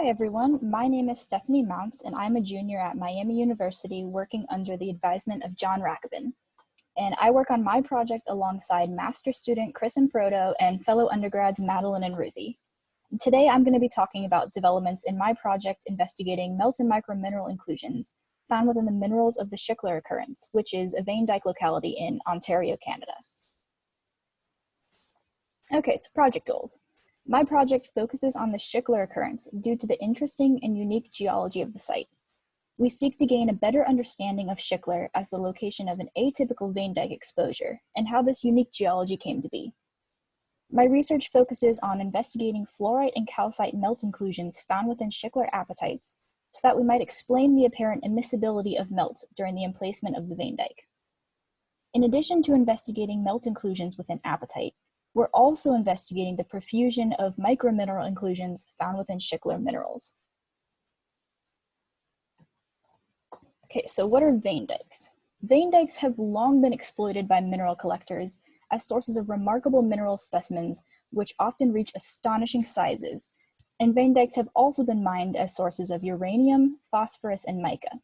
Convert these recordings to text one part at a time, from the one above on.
Hi everyone, my name is Stephanie Mounce and I'm a junior at Miami University working under the advisement of John Rakovan. And I work on my project alongside master student Chris Emproto and fellow undergrads Madeline and Ruthie. Today I'm going to be talking about developments in my project investigating melt and micromineral inclusions found within the minerals of the Schickler Occurrence, which is a vein dike locality in Ontario, Canada. Okay, so project goals. My project focuses on the Schickler Occurrence due to the interesting and unique geology of the site. We seek to gain a better understanding of Schickler as the location of an atypical vein dike exposure and how this unique geology came to be. My research focuses on investigating fluorite and calcite melt inclusions found within Schickler apacites so that we might explain the apparent immiscibility of melt during the emplacement of the vein dike. In addition to investigating melt inclusions within apatite, we're also investigating the profusion of micromineral inclusions found within Schickler minerals. Okay, so what are vein dikes? Vein dikes have long been exploited by mineral collectors as sources of remarkable mineral specimens, which often reach astonishing sizes. And vein dikes have also been mined as sources of uranium, phosphorus, and mica.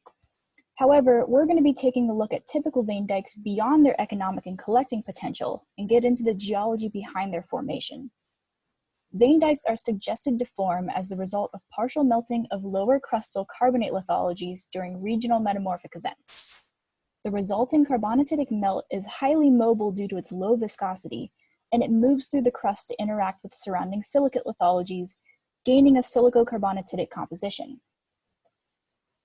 However, we're going to be taking a look at typical vein dikes beyond their economic and collecting potential and get into the geology behind their formation. Vein dikes are suggested to form as the result of partial melting of lower crustal carbonate lithologies during regional metamorphic events. The resulting carbonatitic melt is highly mobile due to its low viscosity, and it moves through the crust to interact with surrounding silicate lithologies, gaining a silico-carbonatitic composition.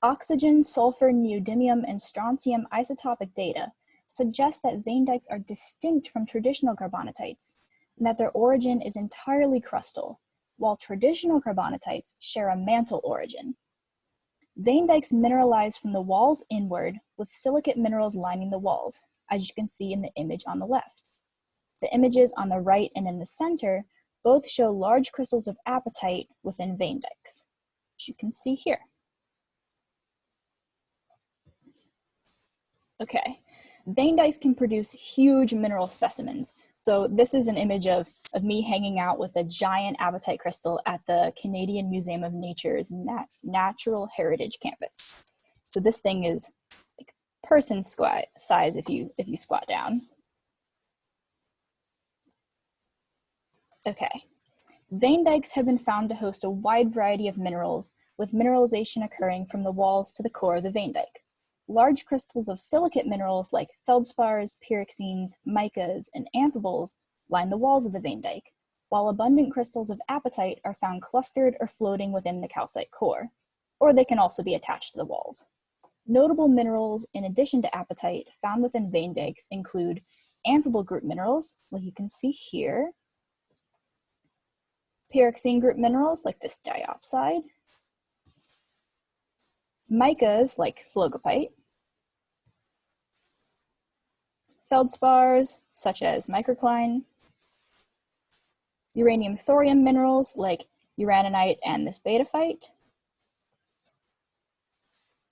Oxygen, sulfur, neodymium, and strontium isotopic data suggest that vein dikes are distinct from traditional carbonatites, and that their origin is entirely crustal, while traditional carbonatites share a mantle origin. Vein dikes mineralize from the walls inward, with silicate minerals lining the walls, as you can see in the image on the left. The images on the right and in the center both show large crystals of apatite within vein dikes, as you can see here. Okay, vein dikes can produce huge mineral specimens. So this is an image of me hanging out with a giant apatite crystal at the Canadian Museum of Nature's Natural Heritage Campus. So this thing is like person size if you squat down. Okay, vein dikes have been found to host a wide variety of minerals, with mineralization occurring from the walls to the core of the vein dike. Large crystals of silicate minerals like feldspars, pyroxenes, micas, and amphiboles line the walls of the vein dike, while abundant crystals of apatite are found clustered or floating within the calcite core, or they can also be attached to the walls. Notable minerals, in addition to apatite, found within vein dikes include amphibole group minerals, like you can see here, pyroxene group minerals like this diopside, micas like phlogopite, feldspars such as microcline, uranium thorium minerals like uraninite and this betaphyte,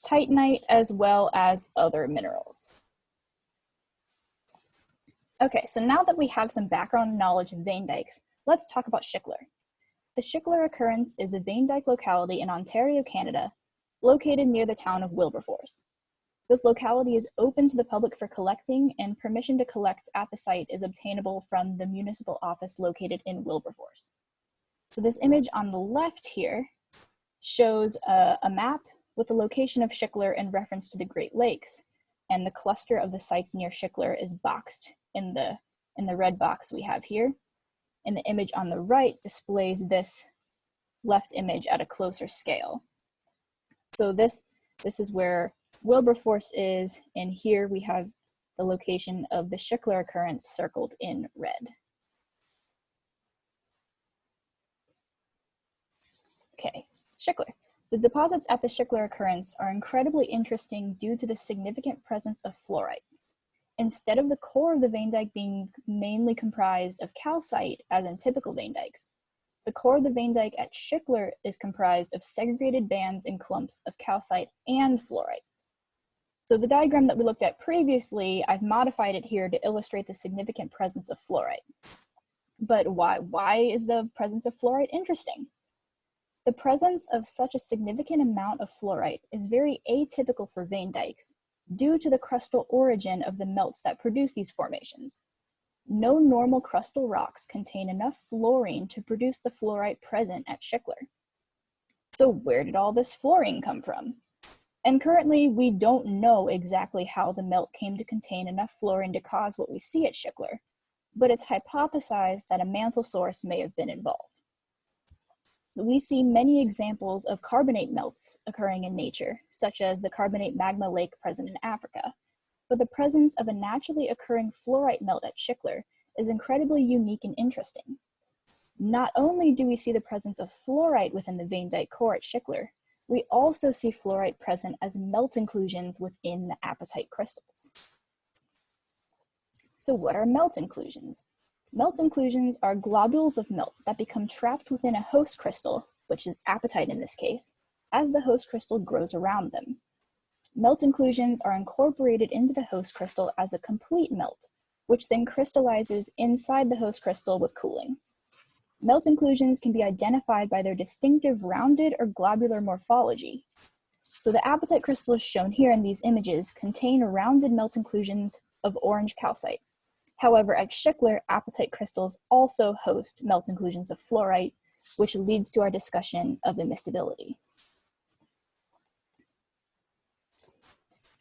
titanite, as well as other minerals. Okay, so now that we have some background knowledge of vein dikes, let's talk about Schickler. The Schickler Occurrence is a vein dike locality in Ontario, Canada, located near the town of Wilberforce. This locality is open to the public for collecting, and permission to collect at the site is obtainable from the municipal office located in Wilberforce. So this image on the left here shows a map with the location of Schickler in reference to the Great Lakes, and the cluster of the sites near Schickler is boxed in the red box we have here. And the image on the right displays this left image at a closer scale. So this is where Wilberforce is, and here we have the location of the Schickler Occurrence circled in red. Okay, Schickler. The deposits at the Schickler Occurrence are incredibly interesting due to the significant presence of fluorite. Instead of the core of the vein dike being mainly comprised of calcite, as in typical vein dikes, the core of the vein dike at Schickler is comprised of segregated bands and clumps of calcite and fluorite. So the diagram that we looked at previously, I've modified it here to illustrate the significant presence of fluorite. But why is the presence of fluorite interesting? The presence of such a significant amount of fluorite is very atypical for vein dikes due to the crustal origin of the melts that produce these formations. No normal crustal rocks contain enough fluorine to produce the fluorite present at Schickler. So where did all this fluorine come from? And currently, we don't know exactly how the melt came to contain enough fluorine to cause what we see at Schickler, but it's hypothesized that a mantle source may have been involved. We see many examples of carbonate melts occurring in nature, such as the carbonate magma lake present in Africa, but the presence of a naturally occurring fluorite melt at Schickler is incredibly unique and interesting. Not only do we see the presence of fluorite within the vein dike core at Schickler, we also see fluorite present as melt inclusions within the apatite crystals. So what are melt inclusions? Melt inclusions are globules of melt that become trapped within a host crystal, which is apatite in this case, as the host crystal grows around them. Melt inclusions are incorporated into the host crystal as a complete melt, which then crystallizes inside the host crystal with cooling. Melt inclusions can be identified by their distinctive rounded or globular morphology. So the apatite crystals shown here in these images contain rounded melt inclusions of orange calcite. However, at Schickler, apatite crystals also host melt inclusions of fluorite, which leads to our discussion of immiscibility.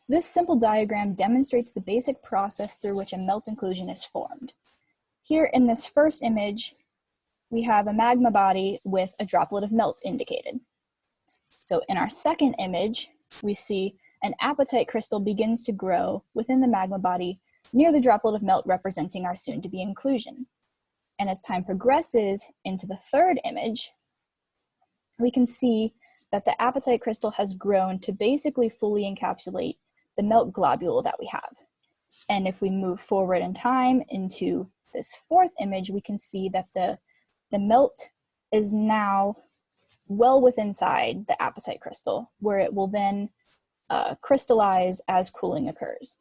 This simple diagram demonstrates the basic process through which a melt inclusion is formed. Here in this first image, we have a magma body with a droplet of melt indicated. So in our second image, we see an apatite crystal begins to grow within the magma body near the droplet of melt representing our soon-to-be inclusion. And as time progresses into the third image, we can see that the apatite crystal has grown to basically fully encapsulate the melt globule that we have. And if we move forward in time into this fourth image, we can see that the melt is now well within inside the apatite crystal, where it will then crystallize as cooling occurs.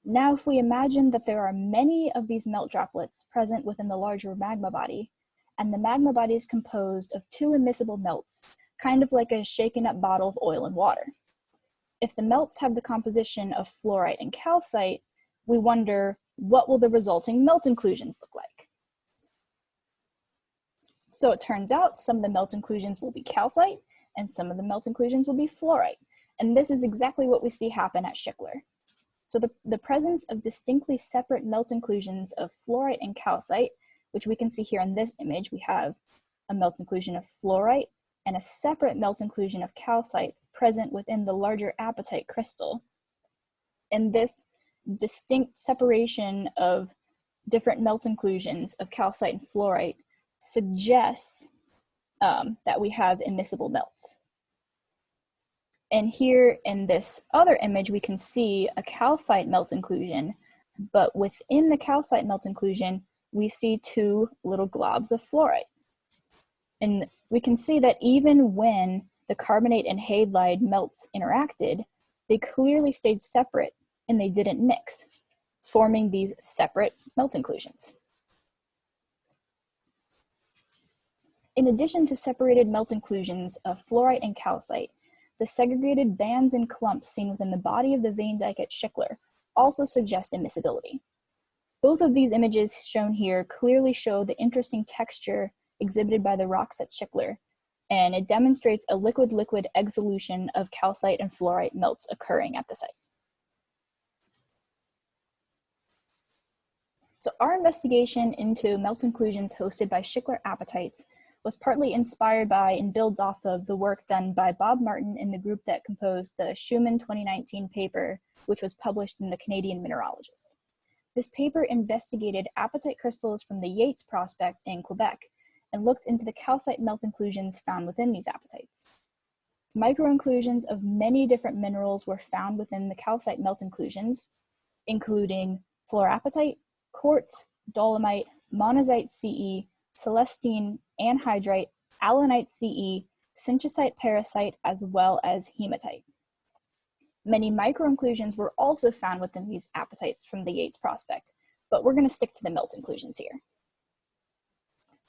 Now, if we imagine that there are many of these melt droplets present within the larger magma body, and the magma body is composed of two immiscible melts, kind of like a shaken up bottle of oil and water. If the melts have the composition of fluorite and calcite, we wonder, what will the resulting melt inclusions look like? So it turns out some of the melt inclusions will be calcite, and some of the melt inclusions will be fluorite. And this is exactly what we see happen at Schickler. So the presence of distinctly separate melt inclusions of fluorite and calcite, which we can see here in this image, we have a melt inclusion of fluorite and a separate melt inclusion of calcite present within the larger apatite crystal. And this distinct separation of different melt inclusions of calcite and fluorite suggests that we have immiscible melts. And here in this other image, we can see a calcite melt inclusion, but within the calcite melt inclusion, we see two little globs of fluorite. And we can see that even when the carbonate and halide melts interacted, they clearly stayed separate and they didn't mix, forming these separate melt inclusions. In addition to separated melt inclusions of fluorite and calcite, the segregated bands and clumps seen within the body of the vein dike at Schickler also suggest immiscibility. Both of these images shown here clearly show the interesting texture exhibited by the rocks at Schickler, and it demonstrates a liquid-liquid exsolution of calcite and fluorite melts occurring at the site. So our investigation into melt inclusions hosted by Schickler apatites was partly inspired by and builds off of the work done by Bob Martin and the group that composed the Schumann 2019 paper, which was published in the Canadian Mineralogist. This paper investigated apatite crystals from the Yates prospect in Quebec and looked into the calcite melt inclusions found within these apatites. Micro-inclusions of many different minerals were found within the calcite melt inclusions, including fluorapatite, quartz, dolomite, monazite CE, celestine, anhydrite, allanite CE, synchesite parasite, as well as hematite. Many micro-inclusions were also found within these apatites from the Yates prospect, but we're going to stick to the melt inclusions here.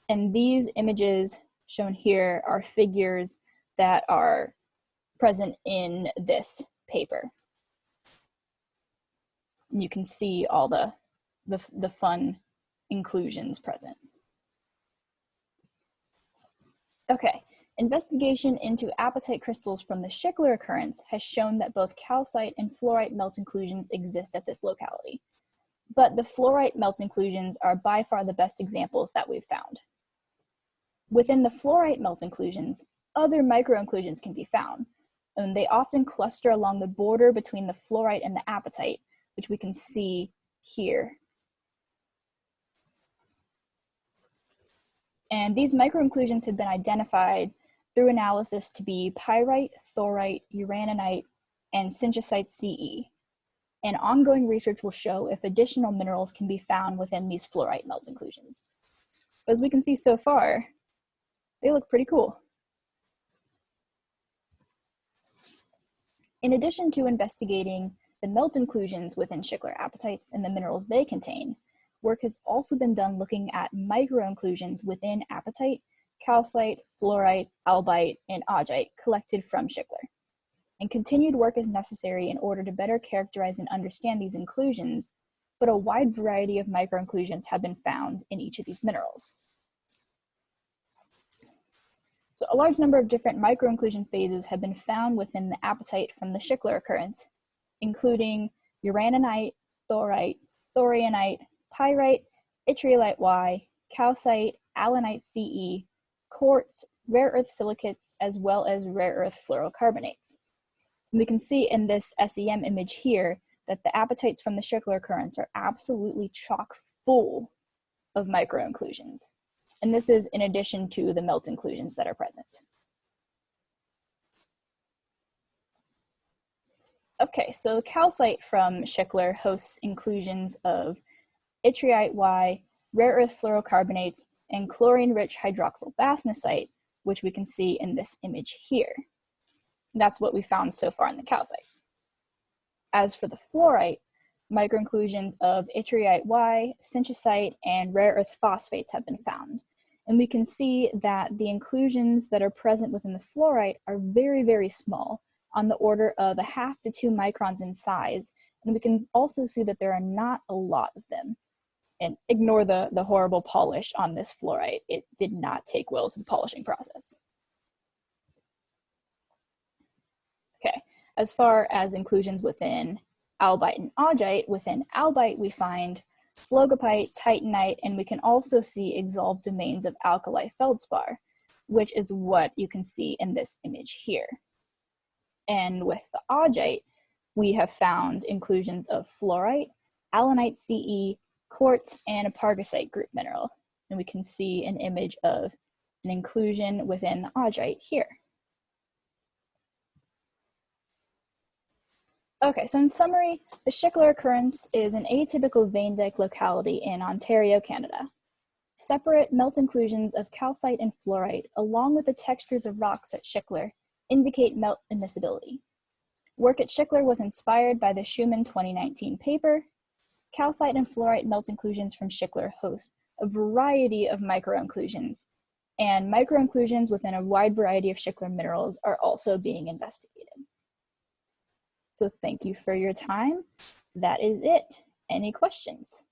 And these images Shown here are figures that are present in this paper. You can see all the fun inclusions present. Okay, investigation into apatite crystals from the Schickler occurrence has shown that both calcite and fluorite melt inclusions exist at this locality. But the fluorite melt inclusions are by far the best examples that we've found. Within the fluorite melt inclusions, other micro-inclusions can be found, and they often cluster along the border between the fluorite and the apatite, which we can see here. And these micro-inclusions have been identified through analysis to be pyrite, thorite, uraninite, and synchesite CE. And ongoing research will show if additional minerals can be found within these fluorite melt inclusions. But as we can see so far, they look pretty cool. In addition to investigating the melt inclusions within Schickler apatites and the minerals they contain, work has also been done looking at micro-inclusions within apatite, calcite, fluorite, albite, and augite collected from Schickler. And continued work is necessary in order to better characterize and understand these inclusions, but a wide variety of micro-inclusions have been found in each of these minerals. So a large number of different micro-inclusion phases have been found within the apatite from the Schickler occurrence, including uraninite, thorite, thorianite, pyrite, yttriolite Y, calcite, allanite CE, quartz, rare earth silicates, as well as rare earth fluorocarbonates. And we can see in this SEM image here that the apatites from the Schickler occurrence are absolutely chock full of micro-inclusions. And this is in addition to the melt inclusions that are present. Okay, so calcite from Schickler hosts inclusions of yttriite Y, rare earth fluorocarbonates, and chlorine-rich hydroxyl bastnasite, which we can see in this image here. That's what we found so far in the calcite. As for the fluorite, micro-inclusions of yttriite Y, synchesite, and rare earth phosphates have been found. And we can see that the inclusions that are present within the fluorite are very, very small, on the order of 0.5 to 2 microns in size. And we can also see that there are not a lot of them. And ignore the horrible polish on this fluorite. It did not take well to the polishing process. Okay, as far as inclusions within albite and augite, within albite we find phlogopite, titanite, and we can also see exolved domains of alkali feldspar, which is what you can see in this image here. And with the augite, we have found inclusions of fluorite, allanite CE, quartz, and a pargasite group mineral. And we can see an image of an inclusion within the augite here. Okay, so in summary, the Schickler occurrence is an atypical vein dike locality in Ontario, Canada. Separate melt inclusions of calcite and fluorite, along with the textures of rocks at Schickler, indicate melt immiscibility. Work at Schickler was inspired by the Schumann 2019 paper. Calcite and fluorite melt inclusions from Schickler host a variety of micro-inclusions, and micro-inclusions within a wide variety of Schickler minerals are also being investigated. So thank you for your time. That is it. Any questions?